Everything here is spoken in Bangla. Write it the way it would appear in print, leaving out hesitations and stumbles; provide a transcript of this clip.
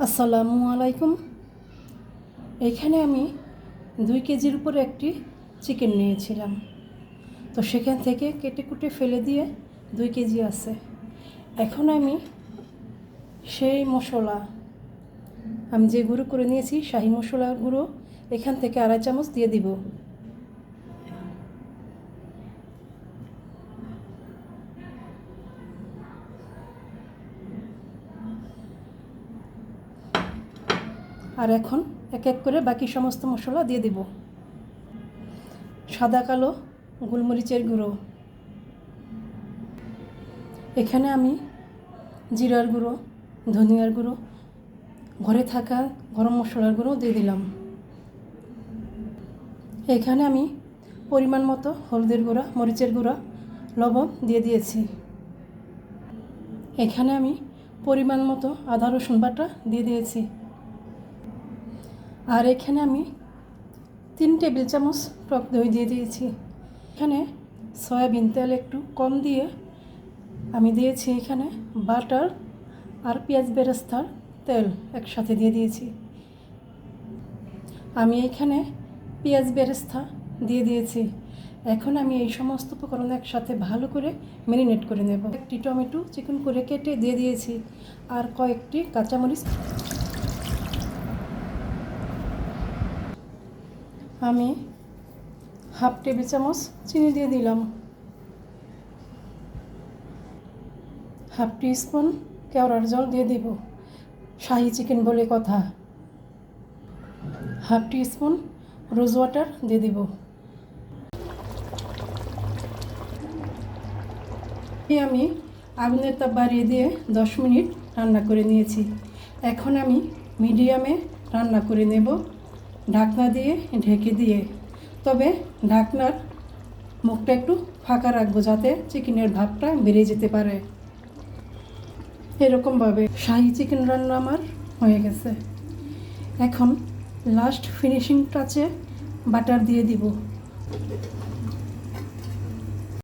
আসসালামু আলাইকুম। এখানে আমি 2 কেজির উপরে একটি চিকেন নিয়েছিলাম, তো সেখান থেকে কেটে কুটে ফেলে দিয়ে 2 কেজি আছে। এখন আমি সেই মশলা, আমি যে গুঁড়ো করে নিয়েছি শাহি মশলার গুঁড়ো, এখান থেকে 2.5 চামচ দিয়ে দিব। আর এখন এক এক করে বাকি সমস্ত মশলা দিয়ে দিব। সাদা কালো গোলমরিচের গুঁড়ো, এখানে আমি জিরার গুঁড়ো, ধনিয়ার গুঁড়ো, ঘরে থাকা গরম মশলার গুঁড়ো দিয়ে দিলাম। এখানে আমি পরিমাণ মতো হলুদের গুঁড়া, মরিচের গুঁড়া, লবণ দিয়ে দিয়েছি। এখানে আমি পরিমাণ মতো আদা রসুন বাটা দিয়ে দিয়েছি। আর এখানে আমি 3 টেবিল চামচ টক দই দিয়ে দিয়েছি। এখানে সয়াবিন তেল একটু কম দিয়ে আমি দিয়েছি এখানে বাটার আর পেঁয়াজ বেরেস্তার তেল একসাথে দিয়ে দিয়েছি। আমি এখানে পেঁয়াজ বেরেস্তা দিয়ে দিয়েছি। এখন আমি এই সমস্ত উপকরণ একসাথে ভালো করে ম্যারিনেট করে নেব। একটি টমেটো চিকন করে কেটে দিয়ে দিয়েছি, আর কয়েকটি কাঁচামরিচ। আমি হাফ টেবিল চামচ চিনি দিয়ে দিলাম। হাফ টিস্পুন কেওড়ার জল দিয়ে দিব, শাহি চিকেন বলে কথা। হাফ টিস্পুন রোজ ওয়াটার দিয়ে দিব। আমি আগুনের তাপ বাড়িয়ে দিয়ে 10 মিনিট রান্না করে নিয়েছি। এখন আমি মিডিয়ামে রান্না করে নেব, ঢাকনা দিয়ে ঢেকে দিয়ে। তবে ঢাকনার মুখটা একটু ফাঁকা রাখবো যাতে চিকেনের ভাবটা বেরিয়ে যেতে পারে। এরকমভাবে শাহি চিকেন রান্না আমার হয়ে গেছে। এখন লাস্ট ফিনিশিং টাচে বাটার দিয়ে দিব।